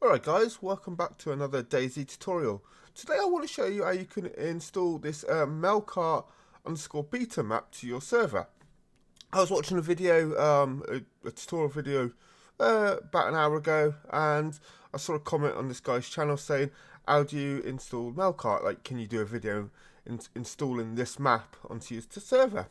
Alright guys, welcome back to another Dayz tutorial. Today I want to show you how you can install this Melkart _ beta map to your server. I was watching a video, a tutorial video about an hour ago, and I saw a comment on this guy's channel saying, how do you install Melkart? Like, can you do a video installing this map onto your server?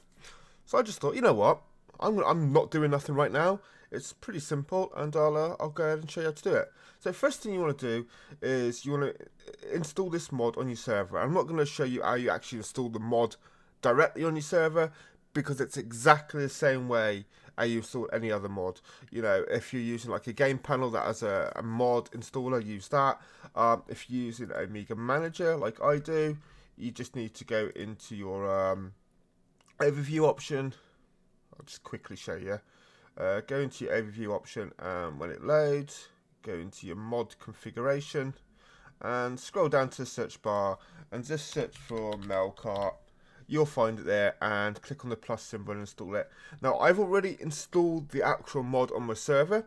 So I just thought, you know what, I'm not doing nothing right now. It's pretty simple, and I'll go ahead and show you how to do it. So first thing you want to do is you want to install this mod on your server. I'm not going to show you how you actually install the mod directly on your server, because it's exactly the same way how you install any other mod. You know, if you're using like a game panel that has a mod installer, use that. If you're using Amiga Manager like I do, you just need to go into your overview option. I'll just quickly show you. Go into your overview option, and when it loads, go into your mod configuration and scroll down to the search bar and just search for Melkart. You'll find it there, and click on the plus symbol and install it. Now, I've already installed the actual mod on my server.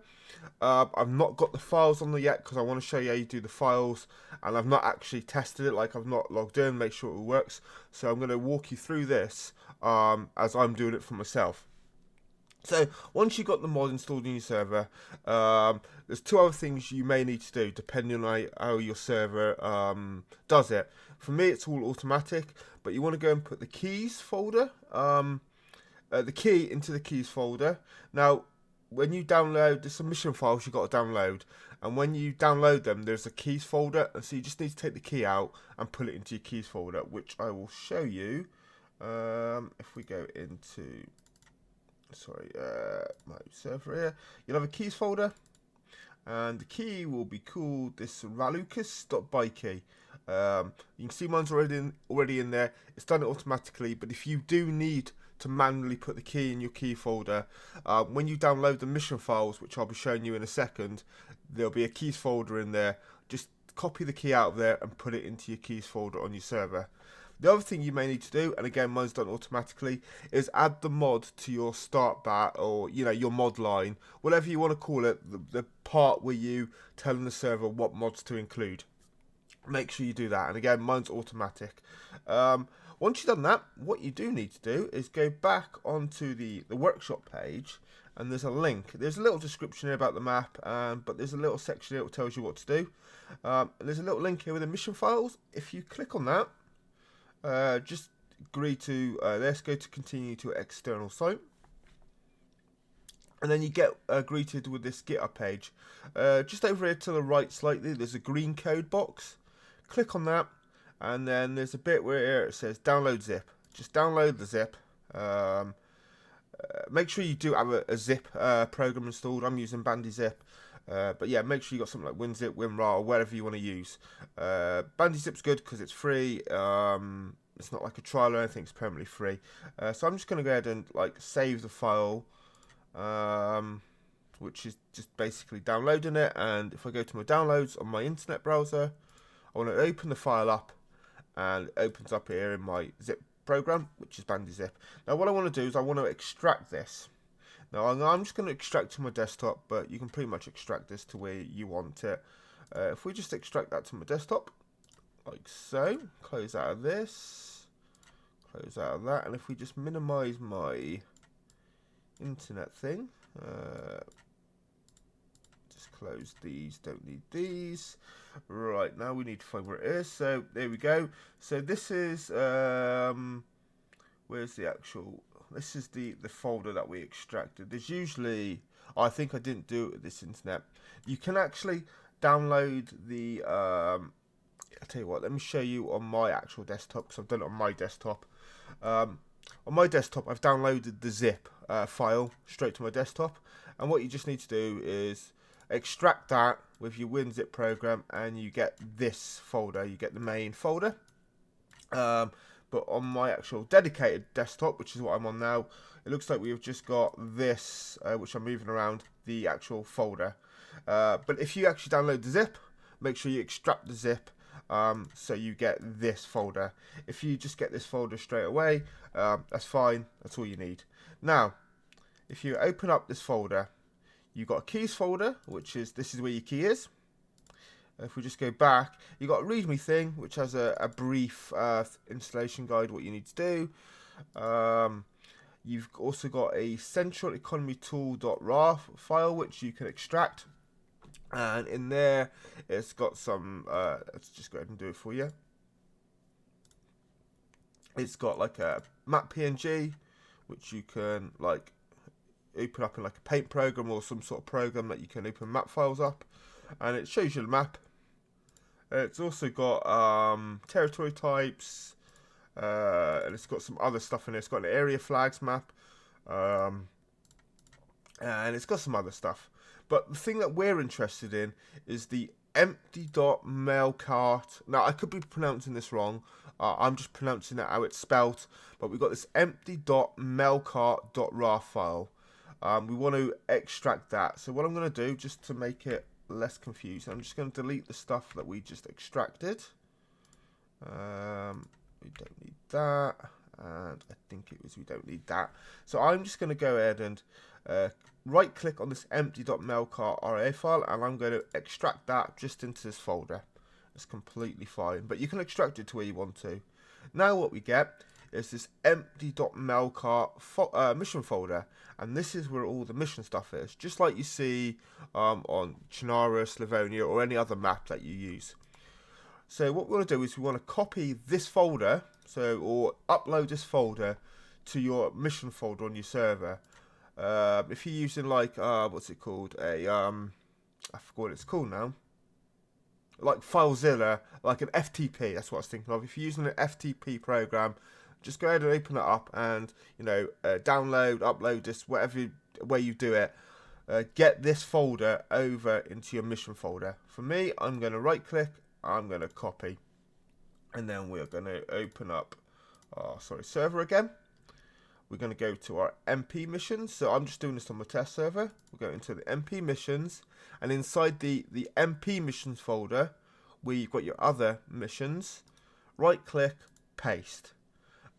I've not got the files on there yet because I want to show you how you do the files, and I've not actually tested it. Like, I've not logged in, make sure it all works. So I'm going to walk you through this as I'm doing it for myself. So once you've got the mod installed in your server, there's two other things you may need to do depending on how your server does it. For me, it's all automatic, but you want to go and put the keys folder, the key into the keys folder. Now, when you download the submission files, you've got to download, and when you download them, there's a keys folder, and so you just need to take the key out and put it into your keys folder, which I will show you. If we go into my server here, you'll have a keys folder, and the key will be called this ralucas.by key. You can see mine's already in there. It's done it automatically, but if you do need to manually put the key in your key folder, when you download the mission files, which I'll be showing you in a second, there'll be a keys folder in there. Just copy the key out of there and put it into your keys folder on your server. The other thing you may need to do, and again mine's done automatically, is add the mod to your start bat, or your mod line, whatever you want to call it, the part where you telling the server what mods to include. Make sure you do that, and again mine's automatic. Once you've done that, what you do need to do is go back onto the workshop page, and there's a link. There's a little description here about the map, but there's a little section here that tells you what to do. And there's a little link here with the mission files. If you click on that, just agree to this, go to continue to external site, and then you get greeted with this GitHub page. Just over here to the right slightly, there's a green code box. Click on that, and then there's a bit where it says download zip. Just download the zip. Make sure you do have a zip program installed. I'm using BandyZip. But yeah, make sure you got something like WinZip, WinRAR, or whatever you want to use. BandyZip's good because it's free. It's not like a trial or anything, it's permanently free. So I'm just going to go ahead and save the file, which is just basically downloading it. And if I go to my downloads on my internet browser, I want to open the file up, and it opens up here in my zip program, which is BandyZip. Now what I want to do is I want to extract this. Now I'm just going to extract to my desktop, but you can pretty much extract this to where you want it. If we just extract that to my desktop, like so, close out of this, close out of that, and if we just minimize my internet thing, just close these, don't need these. Right, now we need to find where it is, so there we go. So this is, where's the actual... This is the folder that we extracted. There's usually, I think I didn't do it with this internet. You can actually download the, I'll tell you what, let me show you on my actual desktop, because I've done it on my desktop. On my desktop, I've downloaded the zip file straight to my desktop. And what you just need to do is extract that with your WinZip program, and you get this folder, you get the main folder. But on my actual dedicated desktop, which is what I'm on now, it looks like we've just got this, which I'm moving around, the actual folder. But if you actually download the zip, make sure you extract the zip, so you get this folder. If you just get this folder straight away, that's fine, that's all you need. Now, if you open up this folder, you've got a keys folder, this is where your key is. If we just go back, you've got a README thing, which has a brief installation guide, what you need to do. You've also got a central economy tool.rar file, which you can extract. And in there, it's got some, let's just go ahead and do it for you. It's got like a map PNG, which you can like open up in like a paint program or some sort of program that you can open map files up. And it shows you the map. It's also got territory types, and it's got some other stuff in it. It's got an area flags map, and it's got some other stuff. But the thing that we're interested in is the empty.melkart. Now, I could be pronouncing this wrong. I'm just pronouncing it how it's spelt. But we've got this empty.melkart.rar file. We want to extract that. So what I'm going to do, just to make it less confusing, I'm just going to delete the stuff that we just extracted. We don't need that, and I think it was we don't need that. So I'm just going to go ahead and right click on this empty.melkart RA file, and I'm going to extract that just into this folder. It's completely fine, but you can extract it to where you want to. Now what we get is this empty.melkart mission folder, and this is where all the mission stuff is, just like you see on Chernarus, Livonia, or any other map that you use. So what we want to do is we want to copy this folder, or upload this folder to your mission folder on your server. If you're using like what's it called? I forgot what it's called now. Like FileZilla, like an FTP. That's what I was thinking of. If you're using an FTP program, just go ahead and open it up, and download, upload this, whatever way you do it. Get this folder over into your mission folder. For me, I'm going to right click. I'm going to copy, and then we're going to open up server again. We're going to go to our MP missions. So I'm just doing this on my test server. We're going into the MP missions, and inside the MP missions folder where you've got your other missions, right click, paste.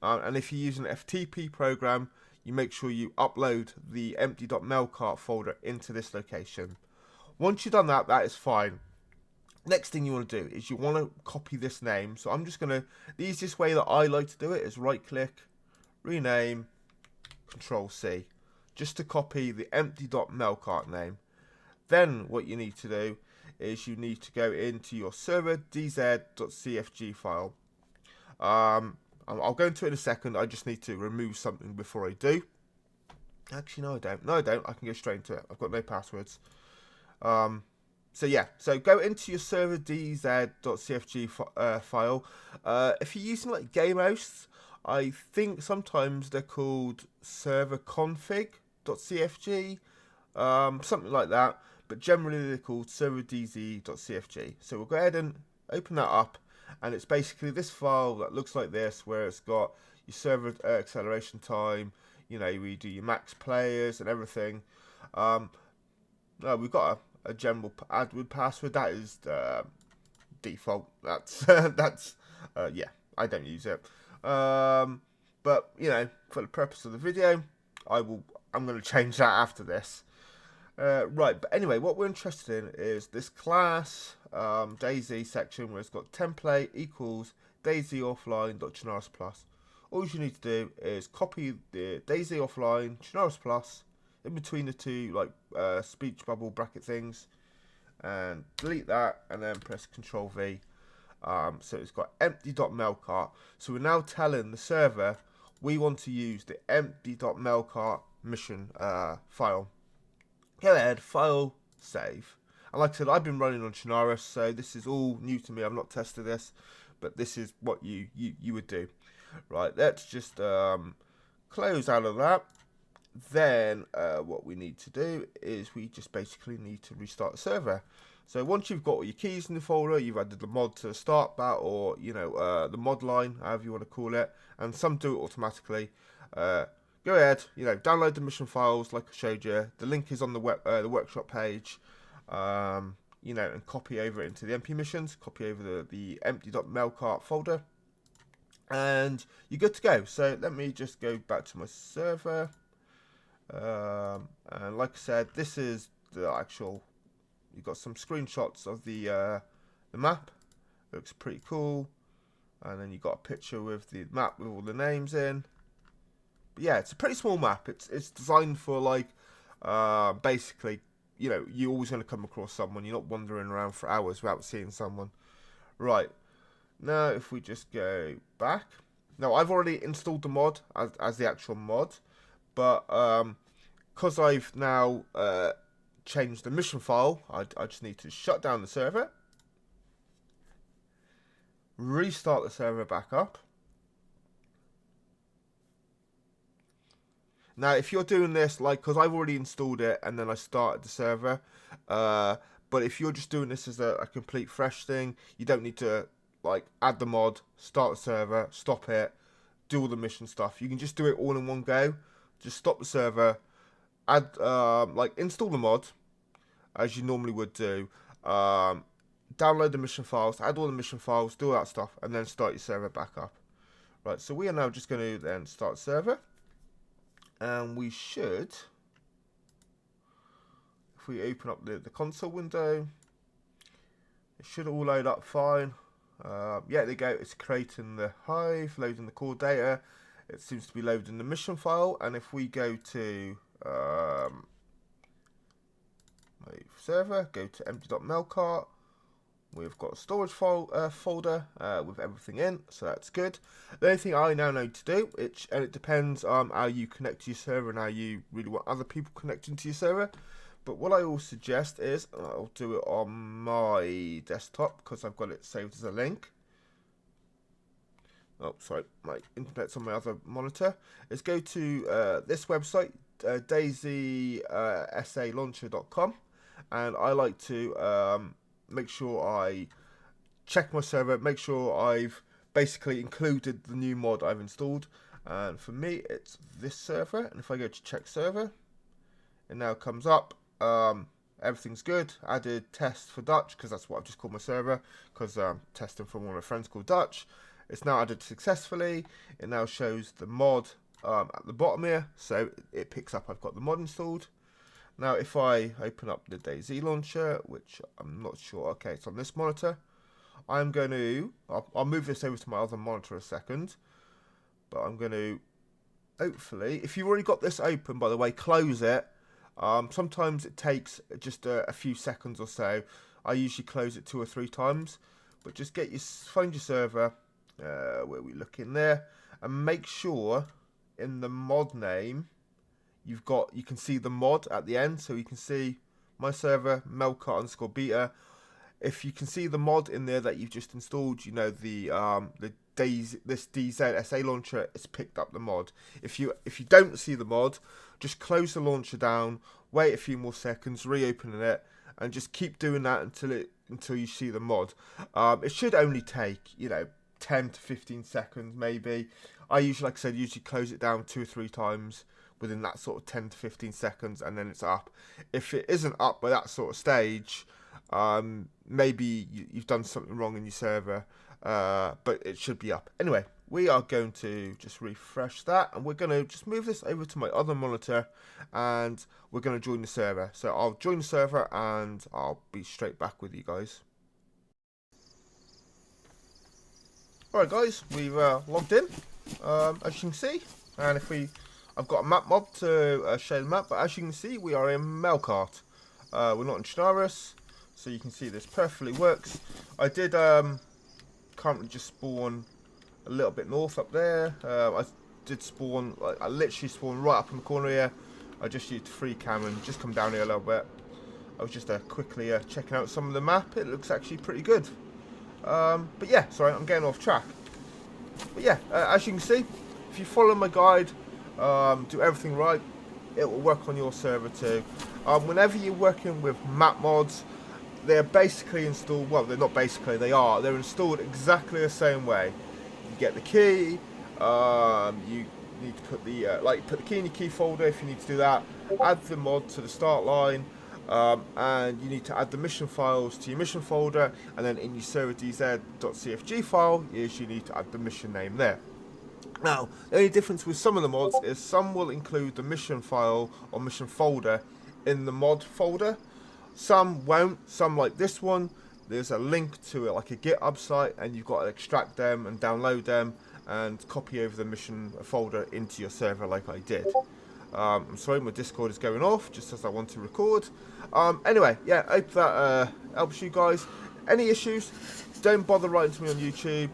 And if you're using an FTP program, you make sure you upload the empty.melkart folder into this location. Once you've done that, that is fine. Next thing you want to do is you want to copy this name. So I'm just going to, the easiest way that I like to do it is right click, rename, Control C, just to copy the empty.melkart name. Then what you need to do is you need to go into your server dz.cfg file. I'll go into it in a second. I just need to remove something before I do. Actually, no, I don't. No, I don't. I can go straight into it. I've got no passwords. So yeah, so go into your server dz.cfg file. If you're using like game hosts, I think sometimes they're called serverconfig.cfg, something like that. But generally they're called server dz.cfg. So we'll go ahead and open that up, and it's basically this file that looks like this, where it's got your server acceleration time. We do your max players and everything. We've got a general admin password that is default. That's yeah, I don't use it. But for the purpose of the video, I'm going to change that after this. Right, but anyway, what we're interested in is this class Dayz section where it's got template equals Dayz offline.Chernarus plus. All you need to do is copy the Dayz offline Chernarus plus in between the two speech bubble bracket things, and delete that, and then press Control V. So it's got empty.melkart. So we're now telling the server we want to use the empty.melkart mission file. Go ahead, file, save. And like I said, I've been running on Chernarus, so this is all new to me. I've not tested this, but this is what you would do. Right, let's just close out of that. Then what we need to do is we just basically need to restart the server. So once you've got all your keys in the folder, you've added the mod to start that, or the mod line, however you want to call it, and some do it automatically. Go ahead, download the mission files like I showed you. The link is on the workshop page. And copy over it into the MP missions. Copy over the empty.melkart folder, and you're good to go. So let me just go back to my server. And like I said, this is the actual. You've got some screenshots of the the map. Looks pretty cool. And then you got a picture with the map with all the names in. But yeah, it's a pretty small map. It's designed for like basically, you know, you're always going to come across someone. You're not wandering around for hours without seeing someone. Right. Now, if we just go back. Now, I've already installed the mod as the actual mod. But because I've now changed the mission file, I just need to shut down the server. Restart the server back up. Now, if you're doing this, like, because I've already installed it and then I started the server, but if you're just doing this as a complete fresh thing, you don't need to, like, add the mod, start the server, stop it, do all the mission stuff. You can just do it all in one go. Just stop the server, add, like, install the mod, as you normally would do, download the mission files, add all the mission files, do all that stuff, and then start your server back up. Right, so we are now just going to then start the server. And we should, if we open up the console window, it should all load up fine. Yeah, there you go. It's creating the hive, loading the core data. It seems to be loading the mission file. And if we go to my server, go to empty.melkart, we've got a storage folder with everything in, so that's good. The only thing I now need to do, and it depends on how you connect to your server and how you really want other people connecting to your server, but what I will suggest is, I'll do it on my desktop because I've got it saved as a link. Oh, sorry, my internet's on my other monitor. Is go to this website, dayzlauncher.com, and I like to make sure I check my server, make sure I've basically included the new mod I've installed. And for me, it's this server. And if I go to check server, it now comes up. Everything's good. Added test for Dutch, because that's what I've just called my server, because I'm testing from one of my friends called Dutch. It's now added successfully. It now shows the mod at the bottom here. So it picks up I've got the mod installed. Now, if I open up the Dayz launcher, which I'm not sure, okay, it's on this monitor. I'm going to, I'll move this over to my other monitor a second, but I'm going to, hopefully, if you've already got this open, by the way, close it. Sometimes it takes just a few seconds or so. I usually close it 2 or 3 times, but just find your server, where we look in there, and make sure in the mod name, you can see the mod at the end, so you can see my server, Melkart_beta. If you can see the mod in there that you've just installed, you know this Dayz SA launcher, it's picked up the mod. If you don't see the mod, just close the launcher down, wait a few more seconds, reopen it, and just keep doing that until you see the mod. It should only take 10 to 15 seconds maybe. I usually, like I said, close it down 2 or 3 times within that sort of 10 to 15 seconds, and then it's up. If it isn't up by that sort of stage, maybe you've done something wrong in your server, but it should be up. Anyway, we are going to just refresh that, and we're going to just move this over to my other monitor, and we're going to join the server. So I'll join the server, and I'll be straight back with you guys. Alright guys, we've logged in, as you can see, and I've got a map mod to show the map, but as you can see, we are in Melkart. We're not in Chernarus, so you can see this perfectly works. I did currently just spawn a little bit north up there. I did spawn, I literally spawned right up in the corner here. I just used free cam and just come down here a little bit. I was just quickly checking out some of the map. It looks actually pretty good. But yeah, sorry, I'm getting off track. But yeah, as you can see, if you follow my guide, do everything right, it will work on your server too. Whenever you're working with map mods, they're basically installed, well, they're not basically, they're installed exactly the same way. You get the key, you need to put put the key in your key folder if you need to do that, add the mod to the start line, and you need to add the mission files to your mission folder, and then in your server dz.cfg file, you usually need to add the mission name there. Now, the only difference with some of the mods is some will include the mission file or mission folder in the mod folder. Some won't. Some, like this one, there's a link to like a GitHub site, and you've got to extract them and download them and copy over the mission folder into your server like I did. I'm sorry, my Discord is going off just as I want to record. Anyway, yeah, I hope that helps you guys. Any issues, don't bother writing to me on YouTube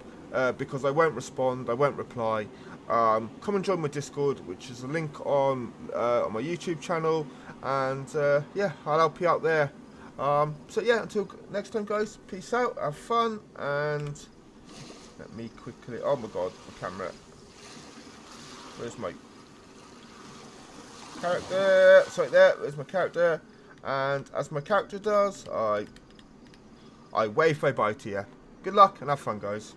because I won't respond, I won't reply. Come and join my Discord, which is a link on my YouTube channel, and yeah, I'll help you out there. So yeah, until next time guys, peace out, have fun, and let me quickly, oh my god, my camera, where's my character? It's right there, there's my character, and as my character does, I wave bye bye to you. Good luck and have fun guys.